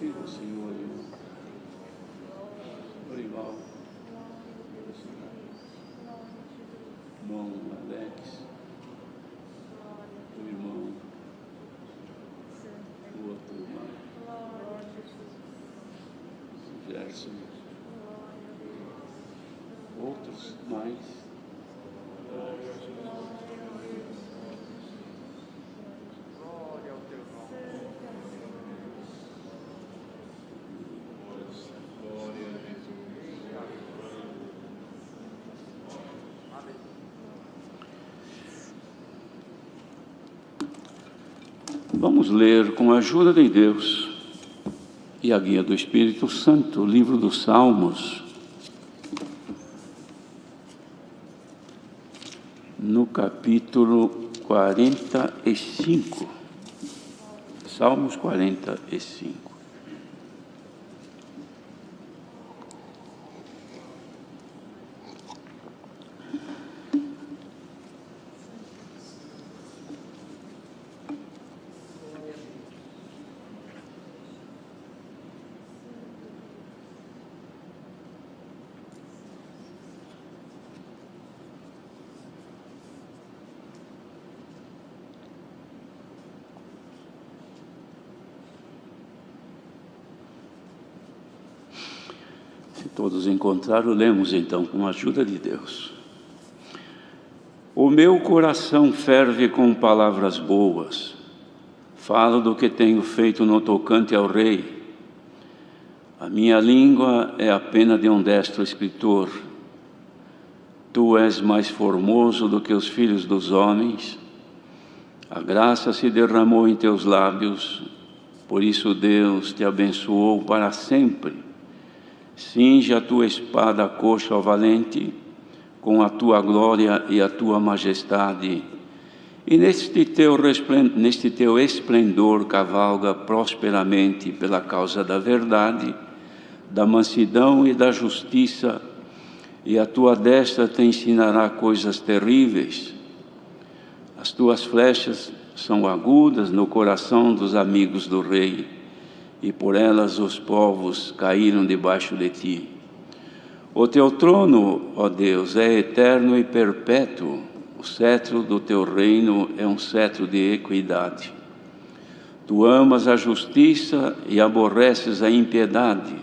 filho do Senhor, Orival, irmão Alex, o irmão, o outro irmão, Gerson, outros mais. Vamos ler, com a ajuda de Deus e a guia do Espírito Santo, o livro dos Salmos, no capítulo 45. Salmos 45. Se todos encontraram, lemos então com a ajuda de Deus. O meu coração ferve com palavras boas, falo do que tenho feito no tocante ao rei. A minha língua é a pena de um destro escritor. Tu és mais formoso do que os filhos dos homens. A graça se derramou em teus lábios, por isso Deus te abençoou para sempre. Cinge a tua espada coxa ao valente, com a tua glória e a tua majestade, e neste teu esplendor cavalga prosperamente pela causa da verdade, da mansidão e da justiça, e a tua destra te ensinará coisas terríveis. As tuas flechas são agudas no coração dos amigos do rei, e por elas os povos caíram debaixo de ti. O teu trono, ó Deus, é eterno e perpétuo. O cetro do teu reino é um cetro de equidade. Tu amas a justiça e aborreces a impiedade.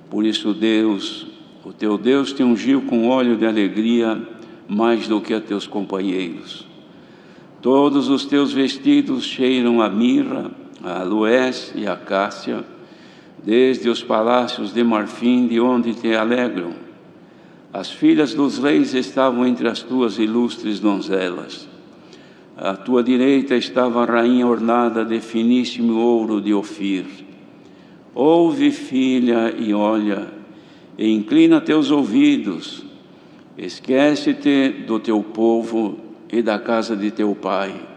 Por isso Deus, o teu Deus, te ungiu com óleo de alegria mais do que a teus companheiros. Todos os teus vestidos cheiram a mirra, a aloés e a cássia, desde os palácios de marfim de onde te alegram. As filhas dos reis estavam entre as tuas ilustres donzelas. À tua direita estava a rainha ornada de finíssimo ouro de Ofir. Ouve, filha, e olha, e inclina teus ouvidos. Esquece-te do teu povo e da casa de teu pai.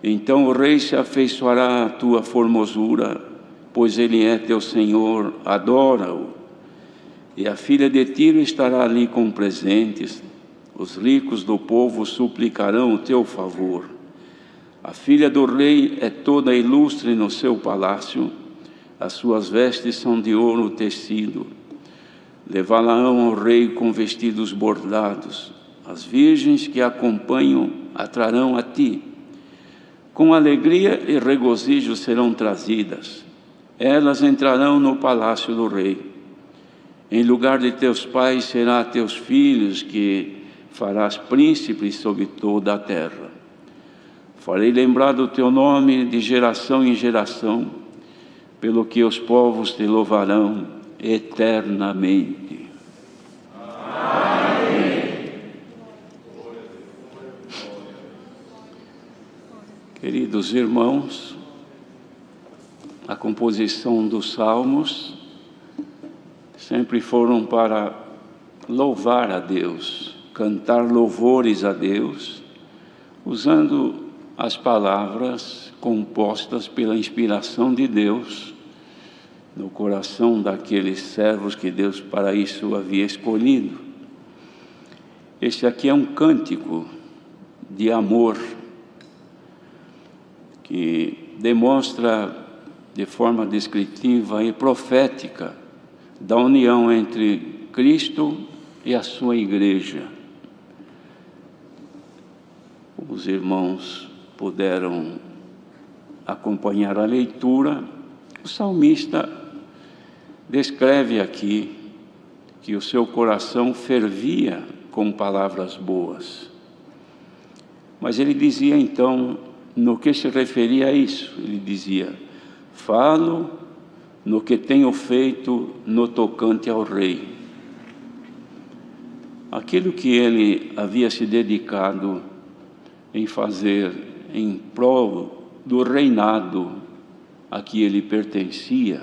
Então o rei se afeiçoará à tua formosura, pois ele é teu Senhor, adora-o. E a filha de Tiro estará ali com presentes, os ricos do povo suplicarão o teu favor. A filha do rei é toda ilustre no seu palácio, as suas vestes são de ouro tecido. Levá-la-ão ao rei com vestidos bordados, as virgens que a acompanham atrarão a ti. Com alegria e regozijo serão trazidas. Elas entrarão no palácio do rei. Em lugar de teus pais será teus filhos que farás príncipes sobre toda a terra. Farei lembrar do teu nome de geração em geração, pelo que os povos te louvarão eternamente. Queridos irmãos, a composição dos salmos sempre foram para louvar a Deus, cantar louvores a Deus, usando as palavras compostas pela inspiração de Deus no coração daqueles servos que Deus para isso havia escolhido. Este aqui é um cântico de amor que demonstra de forma descritiva e profética da união entre Cristo e a sua igreja. Os irmãos puderam acompanhar a leitura. O salmista descreve aqui que o seu coração fervia com palavras boas. Mas ele dizia então, no que se referia a isso, ele dizia: falo no que tenho feito no tocante ao rei. Aquilo que ele havia se dedicado em fazer em prol do reinado a que ele pertencia,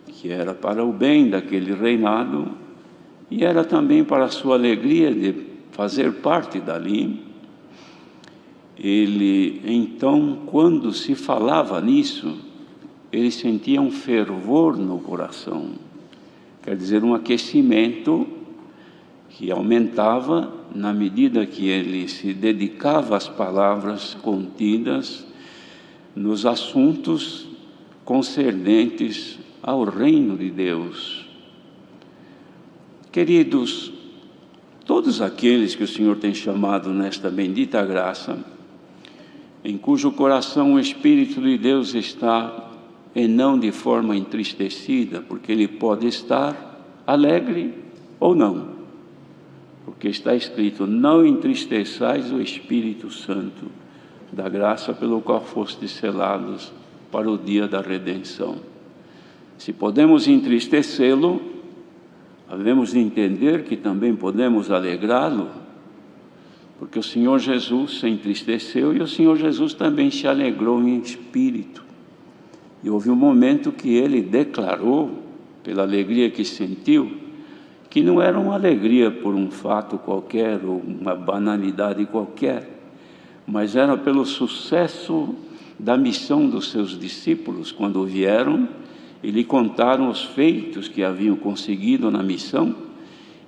que era para o bem daquele reinado e era também para a sua alegria de fazer parte dali. Ele, então, quando se falava nisso, ele sentia um fervor no coração, quer dizer, um aquecimento que aumentava na medida que ele se dedicava às palavras contidas nos assuntos concernentes ao reino de Deus. Queridos, todos aqueles que o Senhor tem chamado nesta bendita graça, em cujo coração o Espírito de Deus está, e não de forma entristecida, porque ele pode estar alegre ou não, porque está escrito: não entristeçais o Espírito Santo, da graça pelo qual fostes selados para o dia da redenção. Se podemos entristecê-lo, havemos de entender que também podemos alegrá-lo, porque o Senhor Jesus se entristeceu e o Senhor Jesus também se alegrou em espírito. E houve um momento que ele declarou, pela alegria que sentiu, que não era uma alegria por um fato qualquer ou uma banalidade qualquer, mas era pelo sucesso da missão dos seus discípulos, quando vieram e lhe contaram os feitos que haviam conseguido na missão.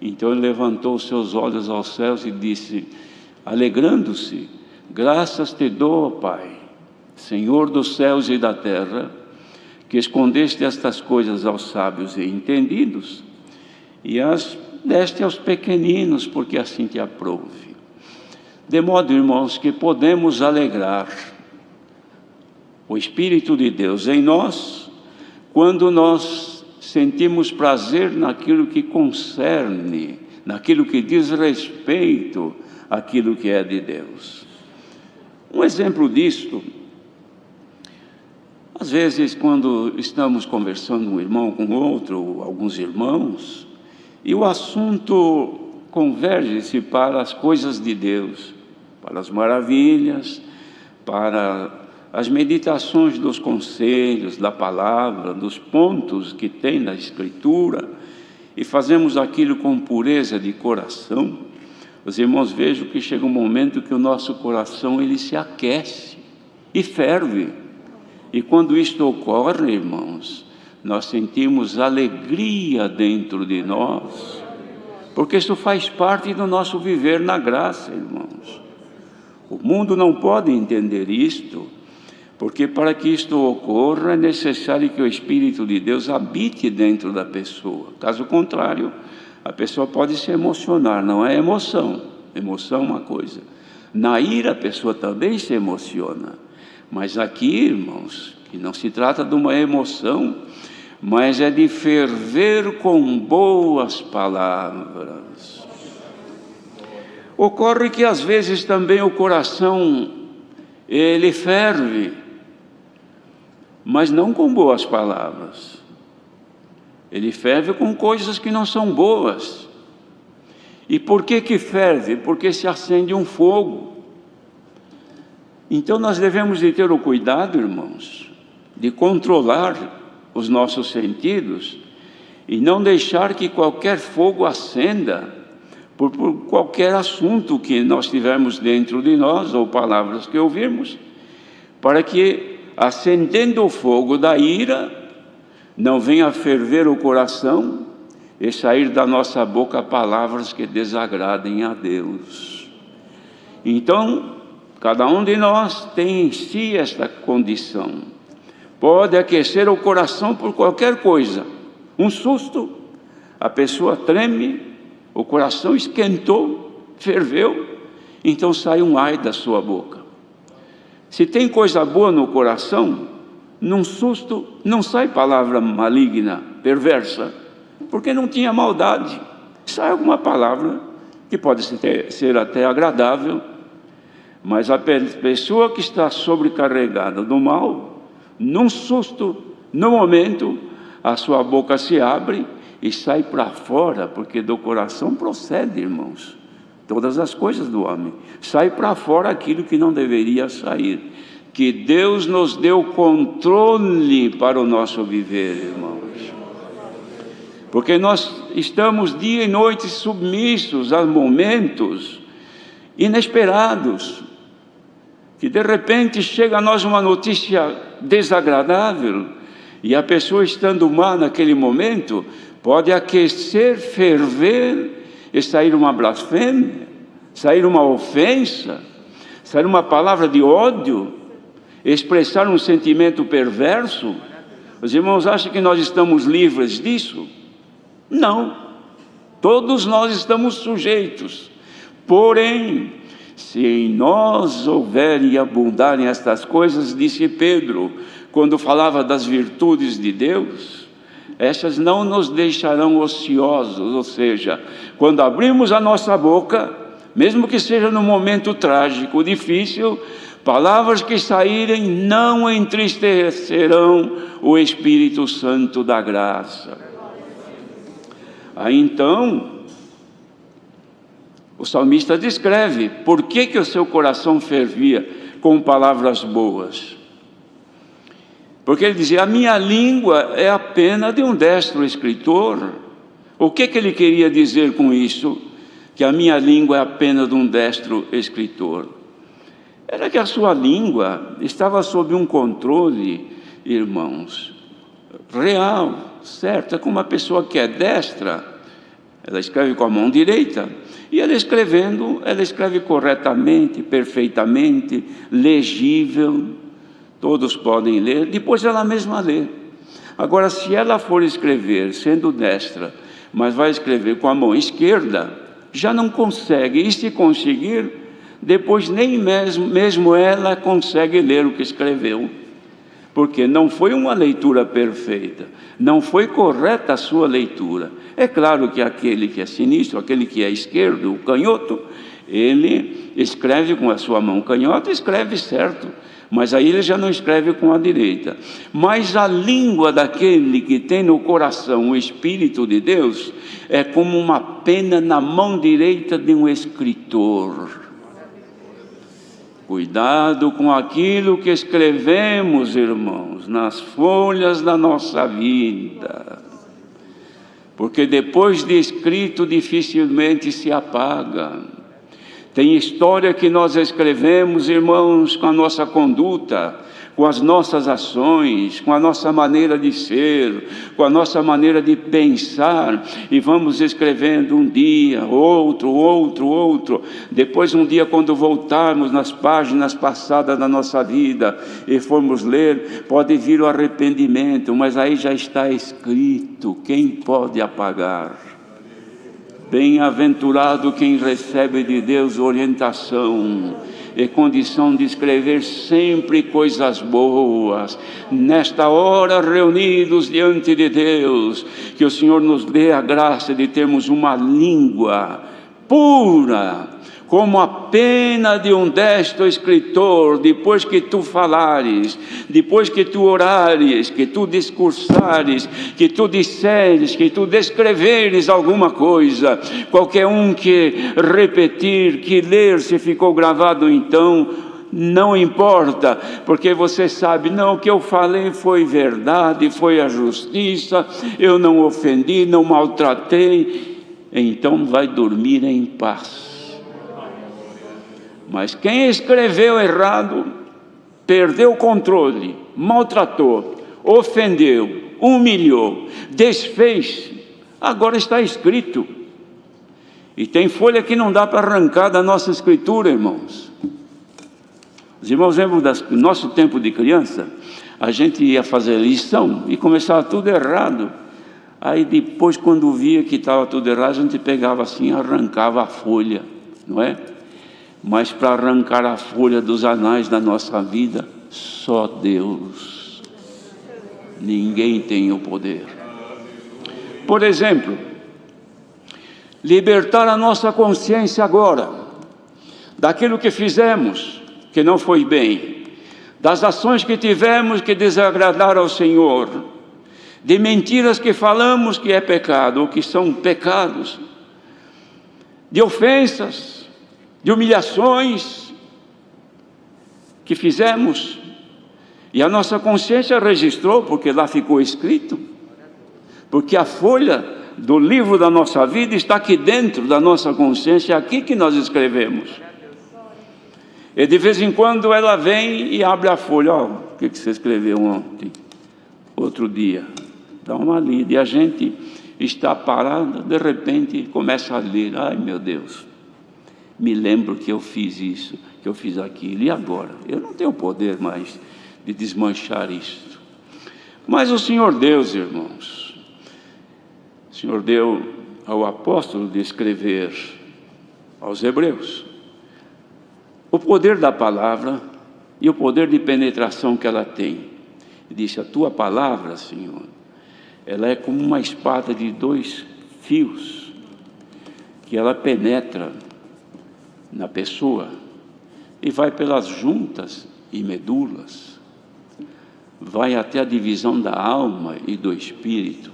Então ele levantou os seus olhos aos céus e disse, alegrando-se: graças te dou, Pai, Senhor dos céus e da terra, que escondeste estas coisas aos sábios e entendidos, e as deste aos pequeninos, porque assim te aprouve. De modo, irmãos, que podemos alegrar o Espírito de Deus em nós, quando nós sentimos prazer naquilo que concerne, naquilo que diz respeito àquilo que é de Deus. Um exemplo disto, às vezes quando estamos conversando um irmão com outro, ou alguns irmãos, e o assunto converge-se para as coisas de Deus, para as maravilhas, para as meditações dos conselhos, da palavra, dos pontos que tem na Escritura, e fazemos aquilo com pureza de coração. Os irmãos, vejam que chega um momento que o nosso coração ele se aquece e ferve. E quando isto ocorre, irmãos, nós sentimos alegria dentro de nós, porque isso faz parte do nosso viver na graça, irmãos. O mundo não pode entender isto, porque para que isto ocorra é necessário que o Espírito de Deus habite dentro da pessoa. Caso contrário, a pessoa pode se emocionar, não é emoção. Emoção é uma coisa. Na ira a pessoa também se emociona. Mas aqui, irmãos, que não se trata de uma emoção, mas é de ferver com boas palavras. Ocorre que às vezes também o coração, ele ferve, mas não com boas palavras. Ele ferve com coisas que não são boas. E por que que ferve? Porque se acende um fogo. Então nós devemos de ter o cuidado, irmãos, de controlar os nossos sentidos e não deixar que qualquer fogo acenda por qualquer assunto que nós tivermos dentro de nós ou palavras que ouvirmos, para que, acendendo o fogo da ira, não venha a ferver o coração e sair da nossa boca palavras que desagradem a Deus. Então, cada um de nós tem em si esta condição, pode aquecer o coração por qualquer coisa. Um susto, a pessoa treme, o coração esquentou, ferveu, então sai um ai da sua boca. Se tem coisa boa no coração, num susto não sai palavra maligna, perversa, porque não tinha maldade. Sai alguma palavra que pode ser até agradável, mas a pessoa que está sobrecarregada do mal, num susto, no momento, a sua boca se abre e sai para fora, porque do coração procede, irmãos, todas as coisas do homem. Sai para fora aquilo que não deveria sair. Que Deus nos deu controle para o nosso viver, irmãos. Porque nós estamos dia e noite submissos a momentos inesperados, que de repente chega a nós uma notícia desagradável, e a pessoa estando má naquele momento, pode aquecer, ferver, e sair uma blasfêmia, sair uma ofensa, sair uma palavra de ódio, expressar um sentimento perverso. Os irmãos acham que nós estamos livres disso? Não, todos nós estamos sujeitos. Porém, se em nós houverem e abundarem estas coisas, disse Pedro, quando falava das virtudes de Deus, essas não nos deixarão ociosos. Ou seja, quando abrimos a nossa boca, mesmo que seja num momento trágico, difícil, palavras que saírem não entristecerão o Espírito Santo da graça. Aí então, o salmista descreve por que o seu coração fervia com palavras boas. Porque ele dizia, a minha língua é a pena de um destro escritor. O que ele queria dizer com isso? Que a minha língua é a pena de um destro escritor. Era que a sua língua estava sob um controle, irmãos, real, certo? É como uma pessoa que é destra, ela escreve com a mão direita, e ela escreve corretamente, perfeitamente, legível, todos podem ler, depois ela mesma lê. Agora, se ela for escrever sendo destra, mas vai escrever com a mão esquerda, já não consegue, e se conseguir, depois nem mesmo ela consegue ler o que escreveu, porque não foi uma leitura perfeita, não foi correta a sua leitura. É claro que aquele que é sinistro, aquele que é esquerdo, o canhoto, ele escreve com a sua mão canhota, escreve certo, mas aí ele já não escreve com a direita. Mas a língua daquele que tem no coração o Espírito de Deus é como uma pena na mão direita de um escritor. Cuidado com aquilo que escrevemos, irmãos, nas folhas da nossa vida, porque depois de escrito dificilmente se apaga. Tem história que nós escrevemos, irmãos, com a nossa conduta, com as nossas ações, com a nossa maneira de ser, com a nossa maneira de pensar, e vamos escrevendo um dia, outro. Depois, um dia, quando voltarmos nas páginas passadas da nossa vida e formos ler, pode vir o arrependimento, mas aí já está escrito, quem pode apagar? Bem-aventurado quem recebe de Deus orientação e condição de escrever sempre coisas boas. Nesta hora, reunidos diante de Deus, que o Senhor nos dê a graça de termos uma língua pura, como a pena de um destro escritor. Depois que tu falares, depois que tu orares, que tu discursares, que tu disseres, que tu descreveres alguma coisa, qualquer um que repetir, que ler, se ficou gravado, então não importa, porque você sabe, não, o que eu falei foi verdade, foi a justiça, eu não ofendi, não maltratei, então vai dormir em paz. Mas quem escreveu errado, perdeu o controle, maltratou, ofendeu, humilhou, desfez, agora está escrito. E tem folha que não dá para arrancar da nossa escritura, irmãos. Os irmãos lembram do nosso tempo de criança? A gente ia fazer lição e começava tudo errado. Aí depois, quando via que estava tudo errado, a gente pegava assim, arrancava a folha, não é? Mas para arrancar a folha dos anais da nossa vida, só Deus. Ninguém tem o poder. Por exemplo, libertar a nossa consciência agora, daquilo que fizemos, que não foi bem, das ações que tivemos que desagradaram ao Senhor, de mentiras que falamos que é pecado, ou que são pecados, de ofensas, de humilhações que fizemos, e a nossa consciência registrou, porque lá ficou escrito, porque a folha do livro da nossa vida está aqui dentro da nossa consciência, é aqui que nós escrevemos. E de vez em quando ela vem e abre a folha, ó, o que você escreveu ontem, outro dia, dá uma lida, e a gente está parado, de repente começa a ler, ai meu Deus, me lembro que eu fiz isso, que eu fiz aquilo, e agora? Eu não tenho poder mais de desmanchar isso. Mas o Senhor Deus, irmãos, o Senhor deu ao apóstolo de escrever aos hebreus o poder da palavra e o poder de penetração que ela tem. E disse, a tua palavra, Senhor, ela é como uma espada de 2 fios, que ela penetra na pessoa e vai pelas juntas e medulas, vai até a divisão da alma e do espírito,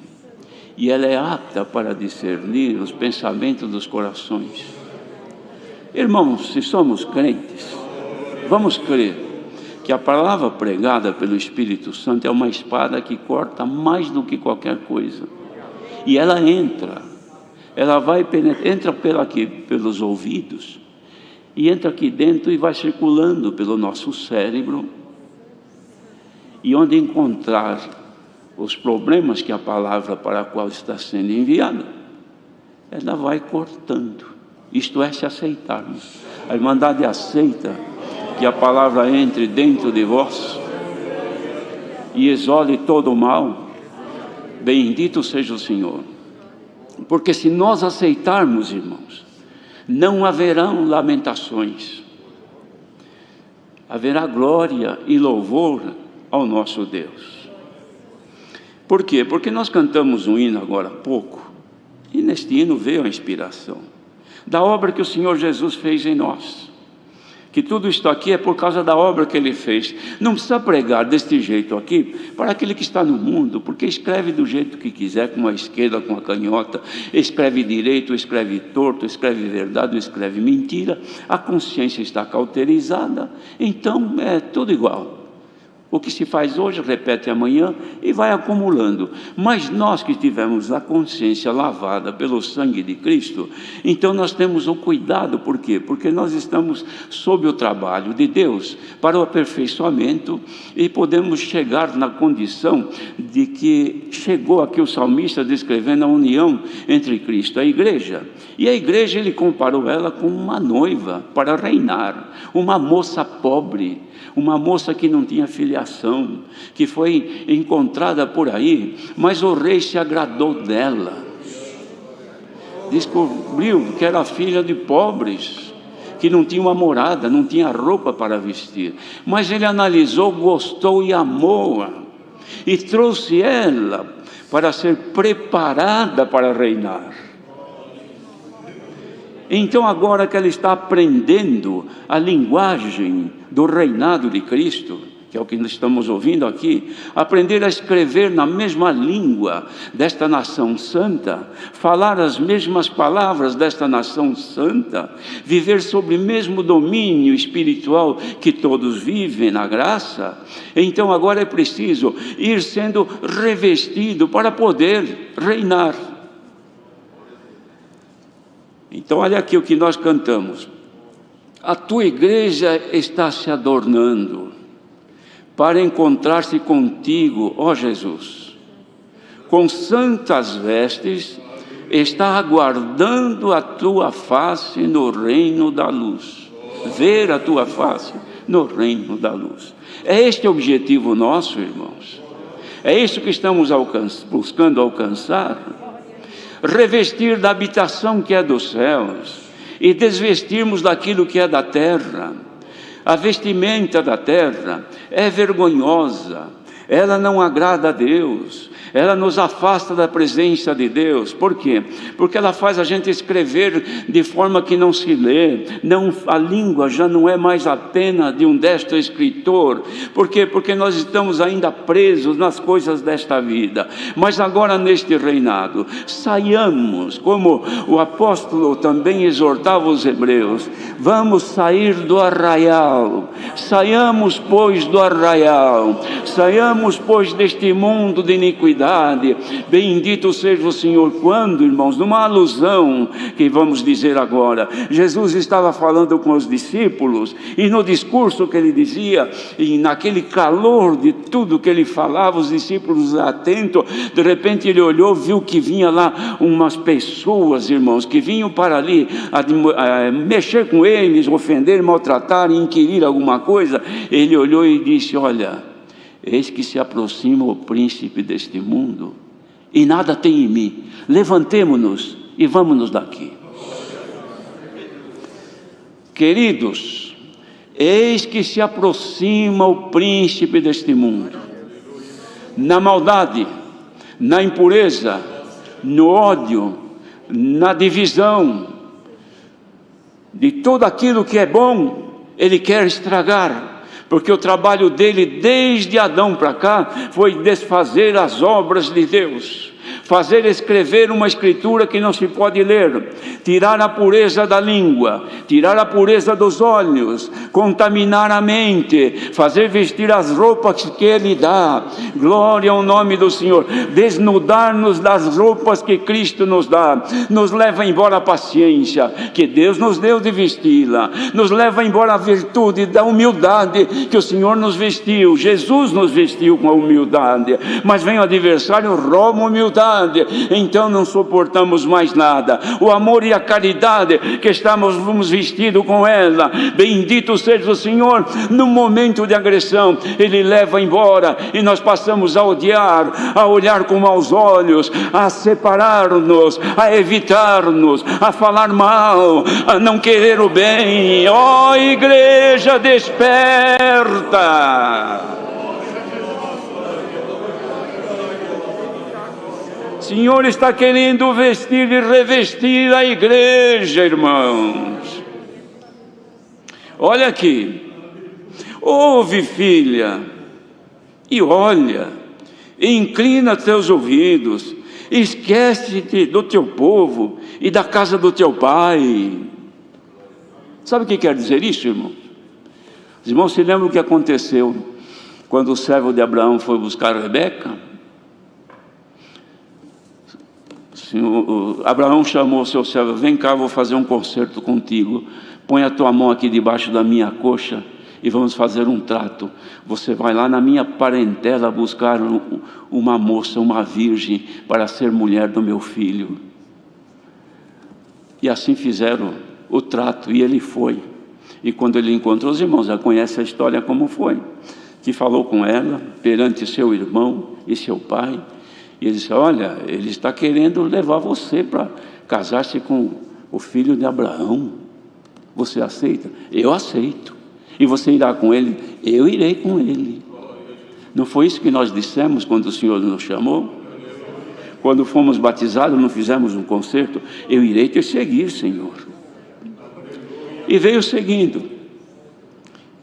e ela é apta para discernir os pensamentos dos corações. Irmãos, se somos crentes, vamos crer que a palavra pregada pelo Espírito Santo é uma espada que corta mais do que qualquer coisa, e ela vai entra pelos ouvidos, e entra aqui dentro e vai circulando pelo nosso cérebro, e onde encontrar os problemas que a palavra para a qual está sendo enviada, ela vai cortando. Isto é, se aceitarmos. A Irmandade aceita que a palavra entre dentro de vós e exole todo o mal. Bendito seja o Senhor. Porque se nós aceitarmos, irmãos, não haverão lamentações, haverá glória e louvor ao nosso Deus. Por quê? Porque nós cantamos um hino agora há pouco, e neste hino veio a inspiração da obra que o Senhor Jesus fez em nós, que tudo isto aqui é por causa da obra que Ele fez. Não precisa pregar deste jeito aqui para aquele que está no mundo, porque escreve do jeito que quiser, com a esquerda, com a canhota, escreve direito, escreve torto, escreve verdade, escreve mentira, a consciência está cauterizada, então é tudo igual. O que se faz hoje, repete amanhã e vai acumulando. Mas nós que tivemos a consciência lavada pelo sangue de Cristo, então nós temos o cuidado. Por quê? Porque nós estamos sob o trabalho de Deus para o aperfeiçoamento e podemos chegar na condição de que chegou aqui o salmista descrevendo a união entre Cristo e a igreja. E a igreja, ele comparou ela com uma noiva para reinar, uma moça pobre, uma moça que não tinha filiação, que foi encontrada por aí, mas o rei se agradou dela, descobriu que era filha de pobres, que não tinha uma morada, não tinha roupa para vestir, mas ele analisou, gostou e amou-a, e trouxe ela para ser preparada para reinar. Então, agora que ela está aprendendo a linguagem do reinado de Cristo, que é o que nós estamos ouvindo aqui, aprender a escrever na mesma língua desta nação santa, falar as mesmas palavras desta nação santa, viver sob o mesmo domínio espiritual que todos vivem na graça, então agora é preciso ir sendo revestido para poder reinar. Então, olha aqui o que nós cantamos. A tua igreja está se adornando para encontrar-se contigo, ó Jesus. Com santas vestes, está aguardando a tua face no reino da luz. Ver a tua face no reino da luz. É este o objetivo nosso, irmãos. É isso que estamos buscando alcançar. Revestir da habitação que é dos céus e desvestirmos daquilo que é da terra. A vestimenta da terra é vergonhosa, ela não agrada a Deus, ela nos afasta da presença de Deus. Por quê? Porque ela faz a gente escrever de forma que não se lê, a língua já não é mais a pena de um destro escritor. Por quê? Porque nós estamos ainda presos nas coisas desta vida. Mas agora neste reinado, saiamos, como o apóstolo também exortava os hebreus, vamos sair do arraial, saiamos pois do arraial, saiamos pois deste mundo de iniquidade. Bendito seja o Senhor. Quando, irmãos, numa alusão que vamos dizer agora, Jesus estava falando com os discípulos, e no discurso que ele dizia, e naquele calor de tudo que ele falava, os discípulos atentos, de repente ele olhou, viu que vinha lá umas pessoas, irmãos, que vinham para ali a mexer com eles, ofender, maltratar, inquirir alguma coisa. Ele olhou e disse: olha, eis que se aproxima o príncipe deste mundo, e nada tem em mim. Levantemo-nos e vamos-nos daqui. Queridos, eis que se aproxima o príncipe deste mundo. Na maldade, na impureza, no ódio, na divisão, de tudo aquilo que é bom, ele quer estragar. Porque o trabalho dele desde Adão para cá foi desfazer as obras de Deus, fazer escrever uma escritura que não se pode ler, tirar a pureza da língua, tirar a pureza dos olhos, contaminar a mente, fazer vestir as roupas que ele dá. Glória ao nome do Senhor. Desnudar-nos das roupas que Cristo nos dá, nos leva embora a paciência que Deus nos deu de vesti-la, nos leva embora a virtude da humildade que o Senhor nos vestiu. Jesus nos vestiu com a humildade, mas vem o adversário, rouba a humildade, então não suportamos mais nada. O amor e a caridade que estávamos vestidos com ela, bendito seja o Senhor, no momento de agressão ele leva embora, e nós passamos a odiar, a olhar com maus olhos, a separar-nos, a evitar-nos, a falar mal, a não querer o bem. Ó igreja, desperta! O Senhor está querendo vestir e revestir a igreja, irmãos. Olha aqui, ouve, filha, e olha, e inclina teus ouvidos, esquece-te do teu povo e da casa do teu pai. Sabe o que quer dizer isso, irmão? Os irmãos se lembram o que aconteceu quando o servo de Abraão foi buscar Rebeca? Abraão chamou o seu servo: vem cá, vou fazer um concerto contigo, põe a tua mão aqui debaixo da minha coxa e vamos fazer um trato. Você vai lá na minha parentela buscar uma moça, uma virgem, para ser mulher do meu filho. E assim fizeram o trato, e ele foi. E quando ele encontrou, os irmãos já conhecem a história como foi, que falou com ela perante seu irmão e seu pai. E ele disse: olha, ele está querendo levar você para casar-se com o filho de Abraão. Você aceita? Eu aceito. E você irá com ele? Eu irei com ele. Não foi isso que nós dissemos quando o Senhor nos chamou? Quando fomos batizados, não fizemos um concerto? Eu irei te seguir, Senhor. E veio seguindo.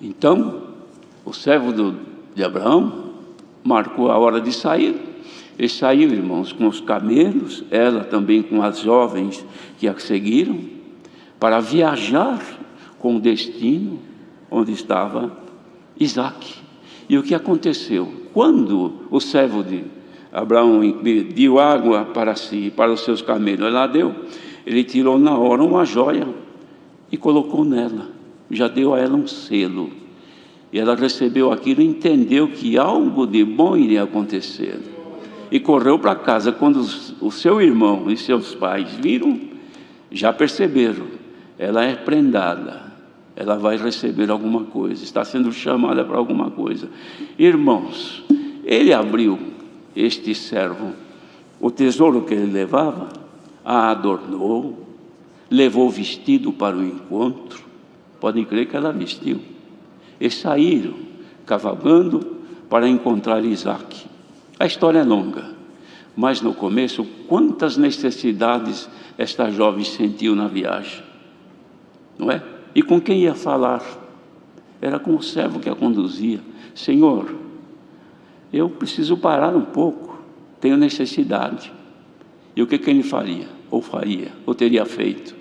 Então, o servo de Abraão marcou a hora de sair. Ele saiu, irmãos, com os camelos, ela também com as jovens que a seguiram, para viajar com o destino onde estava Isaque. E o que aconteceu? Quando o servo de Abraão deu água para si, para os seus camelos, ela deu, ele tirou na hora uma joia e colocou nela, já deu a ela um selo. E ela recebeu aquilo e entendeu que algo de bom iria acontecer. E correu para casa. Quando o seu irmão e seus pais viram, já perceberam, ela é prendada, ela vai receber alguma coisa, está sendo chamada para alguma coisa. Irmãos, ele abriu, este servo, o tesouro que ele levava, a adornou, levou o vestido para o encontro. Podem crer que ela vestiu. E saíram cavalgando para encontrar Isaac. A história é longa, mas no começo, quantas necessidades esta jovem sentiu na viagem, não é? E com quem ia falar? Era com o servo que a conduzia. Senhor, eu preciso parar um pouco, tenho necessidade. E o que ele faria? Ou faria, ou teria feito?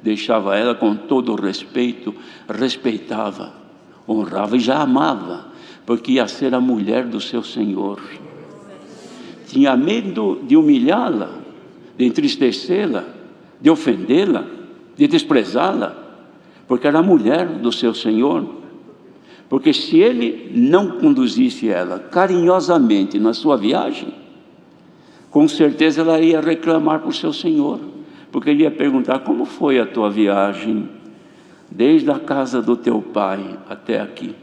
Deixava ela com todo o respeito, respeitava, honrava e já amava, porque ia ser a mulher do seu Senhor. Tinha medo de humilhá-la, de entristecê-la, de ofendê-la, de desprezá-la, porque era a mulher do seu Senhor. Porque se ele não conduzisse ela carinhosamente na sua viagem, com certeza ela ia reclamar para o seu Senhor, porque ele ia perguntar: como foi a tua viagem, desde a casa do teu pai até aqui?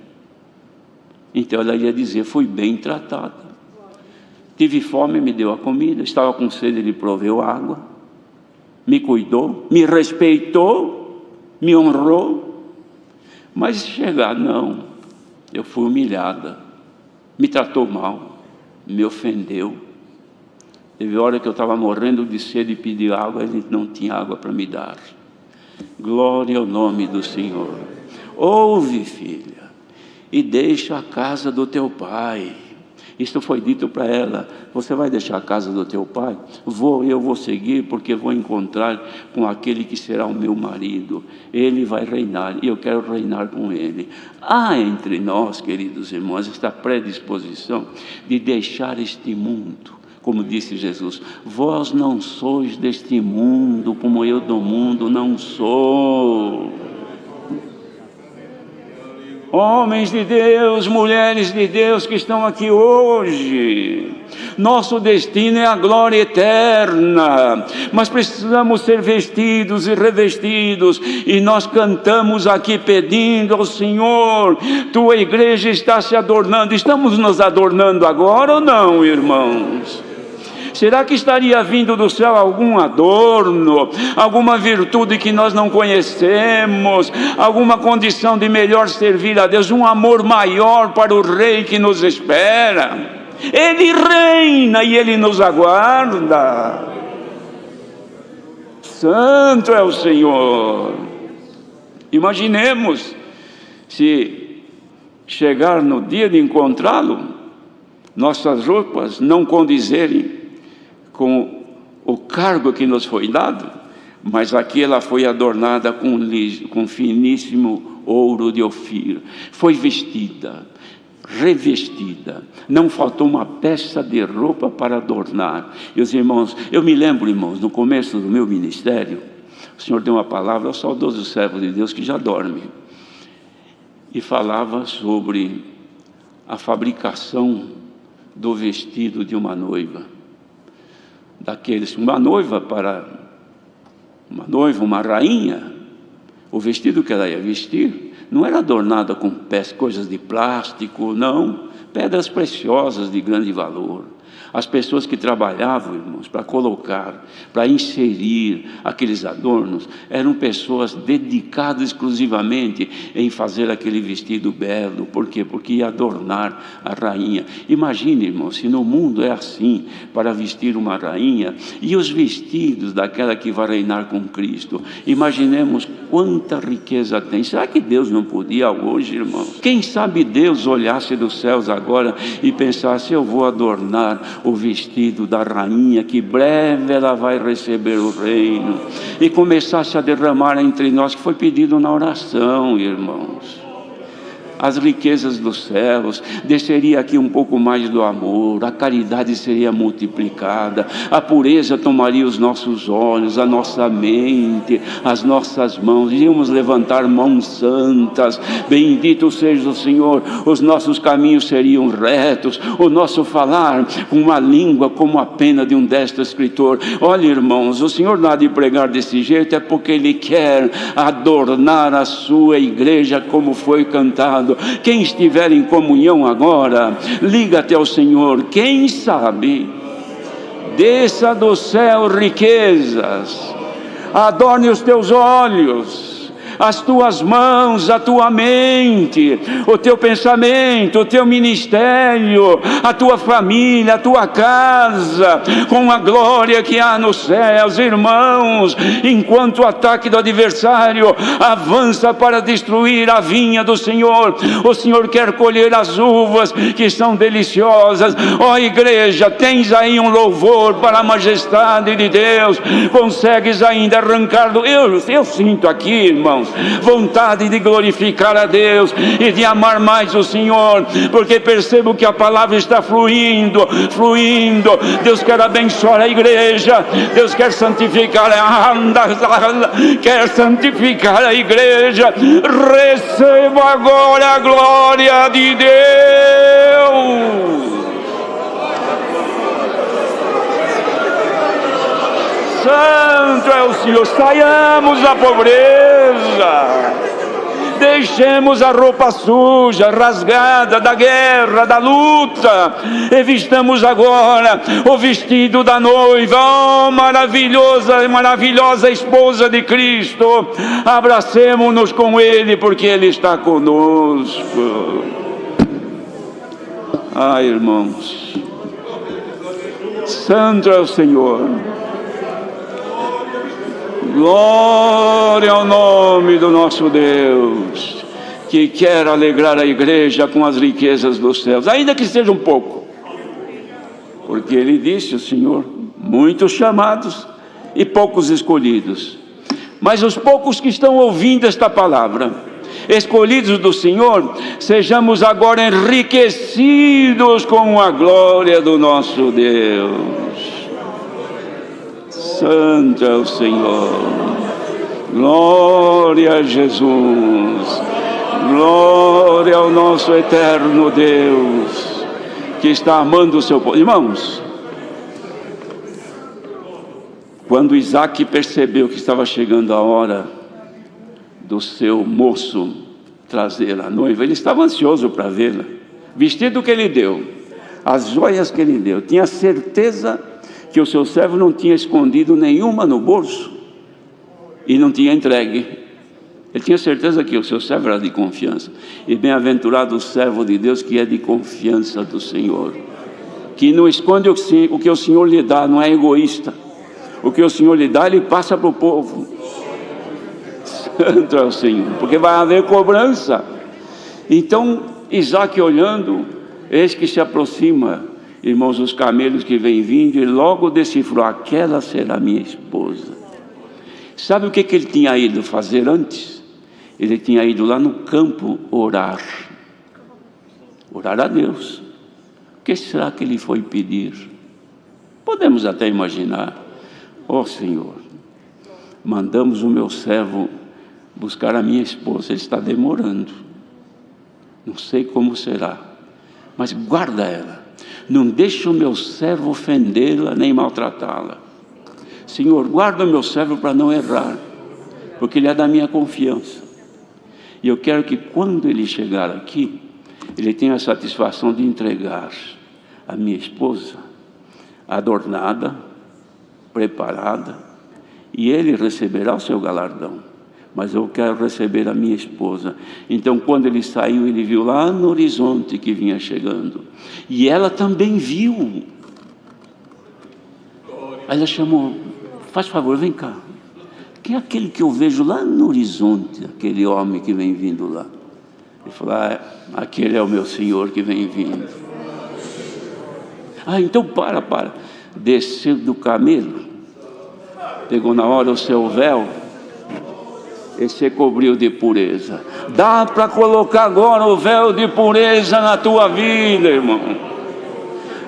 Então ela ia dizer: fui bem tratada, tive fome, me deu a comida, estava com sede, ele proveu água, me cuidou, me respeitou, me honrou. Mas chegar, não, eu fui humilhada, me tratou mal, me ofendeu. Teve hora que eu estava morrendo de sede e pedi água, ele não tinha água para me dar. Glória ao nome do Senhor. Ouve, filha, e deixa a casa do teu pai. Isto foi dito para ela: você vai deixar a casa do teu pai? Eu vou seguir, porque vou encontrar com aquele que será o meu marido. Ele vai reinar e eu quero reinar com ele. Há entre nós, queridos irmãos, esta predisposição de deixar este mundo. Como disse Jesus: vós não sois deste mundo, como eu do mundo não sou. Homens de Deus, mulheres de Deus que estão aqui hoje, nosso destino é a glória eterna, mas precisamos ser vestidos e revestidos, e nós cantamos aqui pedindo ao Senhor: tua igreja está se adornando. Estamos nos adornando agora ou não, irmãos? Será que estaria vindo do céu algum adorno, alguma virtude que nós não conhecemos, alguma condição de melhor servir a Deus, um amor maior para o Rei que nos espera? Ele reina e Ele nos aguarda. Santo é o Senhor. Imaginemos se chegar no dia de encontrá-lo, nossas roupas não condizerem com o cargo que nos foi dado, mas aqui ela foi adornada com finíssimo ouro de Ofir, foi vestida, revestida, não faltou uma peça de roupa para adornar. E os irmãos, eu me lembro, irmãos, no começo do meu ministério, o Senhor deu uma palavra ao saudoso servo de Deus que já dorme, e falava sobre a fabricação do vestido de uma noiva. Uma noiva, uma rainha, o vestido que ela ia vestir não era adornada com coisas de plástico, não, pedras preciosas de grande valor. As pessoas que trabalhavam, irmãos, para colocar, para inserir aqueles adornos, eram pessoas dedicadas exclusivamente em fazer aquele vestido belo. Por quê? Porque ia adornar a rainha. Imagine, irmãos, se no mundo é assim, para vestir uma rainha, e os vestidos daquela que vai reinar com Cristo. Imaginemos quanta riqueza tem. Será que Deus não podia hoje, irmãos? Quem sabe Deus olhasse dos céus agora e pensasse: eu vou adornar o vestido da rainha, que breve ela vai receber o reino, e começasse a derramar entre nós, que foi pedido na oração, irmãos. as riquezas dos céus, desceria aqui um pouco mais do amor, a caridade seria multiplicada, a pureza tomaria os nossos olhos, a nossa mente, as nossas mãos, iríamos levantar mãos santas, bendito seja o Senhor, os nossos caminhos seriam retos, o nosso falar com uma língua como a pena de um destro escritor. Olha, irmãos, o Senhor não há de pregar desse jeito, é porque Ele quer adornar a sua igreja, como foi cantado. Quem estiver em comunhão agora, liga-te ao Senhor. Quem sabe, desça do céu riquezas, adorne os teus olhos, as tuas mãos, a tua mente, o teu pensamento, o teu ministério, a tua família, a tua casa, com a glória que há nos céus. Irmãos, enquanto o ataque do adversário avança para destruir a vinha do Senhor, o Senhor quer colher as uvas que são deliciosas. Ó igreja, tens aí um louvor para a majestade de Deus, consegues ainda arrancar eu sinto aqui, irmãos, vontade de glorificar a Deus e de amar mais o Senhor, porque percebo que a palavra está fluindo. Deus quer abençoar a igreja, Deus quer santificar a igreja. Receba agora a glória de Deus. Santo é o Senhor. Saiamos da pobreza, deixemos a roupa suja, rasgada da guerra, da luta, e vistamos agora o vestido da noiva. Oh, maravilhosa esposa de Cristo, abracemo-nos com Ele, porque Ele está conosco. Ah, irmãos, santo é o Senhor. Glória ao nome do nosso Deus, que quer alegrar a igreja com as riquezas dos céus, ainda que seja um pouco, porque Ele disse, o Senhor, muitos chamados e poucos escolhidos. Mas os poucos que estão ouvindo esta palavra, escolhidos do Senhor, sejamos agora enriquecidos com a glória do nosso Deus. Santo é o Senhor. Glória a Jesus. Glória ao nosso eterno Deus, que está amando o seu povo. Irmãos, quando Isaac percebeu que estava chegando a hora do seu moço trazer a noiva, ele estava ansioso para vê-la. Vestido que ele deu, as joias que ele deu, tinha certeza que o seu servo não tinha escondido nenhuma no bolso e não tinha entregue. Ele tinha certeza que o seu servo era de confiança. E bem-aventurado o servo de Deus que é de confiança do Senhor, que não esconde o que o Senhor lhe dá, não é egoísta. O que o Senhor lhe dá, Ele passa para o povo. Santo é o Senhor, porque vai haver cobrança. Então Isaac, olhando, eis que se aproxima, irmãos, os camelos que vêm vindo, e logo decifrou: aquela será minha esposa. Sabe o que ele tinha ido fazer antes? Ele tinha ido lá no campo orar a Deus. O que será que ele foi pedir? Podemos até imaginar: ó Senhor, mandamos o meu servo buscar a minha esposa, ele está demorando, não sei como será, mas guarda ela, não deixe o meu servo ofendê-la nem maltratá-la. Senhor, guarda o meu servo para não errar, porque ele é da minha confiança, e eu quero que quando ele chegar aqui, ele tenha a satisfação de entregar a minha esposa adornada, preparada, e ele receberá o seu galardão. Mas eu quero receber a minha esposa. Então, quando ele saiu, ele viu lá no horizonte que vinha chegando, e ela também viu. Aí ela chamou: faz favor, vem cá, quem é aquele que eu vejo lá no horizonte, aquele homem que vem vindo lá? Ele falou: aquele é o meu Senhor que vem vindo. Então para. Desceu do camelo, pegou na hora o seu véu, e se cobriu de pureza. Dá para colocar agora o véu de pureza na tua vida, irmão.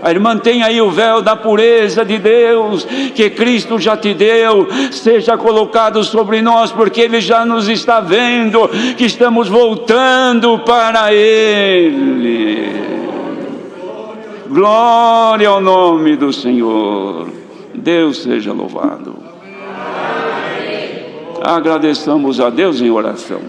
A irmã tem aí o véu da pureza de Deus, que Cristo já te deu, seja colocado sobre nós, porque Ele já nos está vendo, que estamos voltando para Ele. Glória ao nome do Senhor. Deus seja louvado. Agradeçamos a Deus em oração.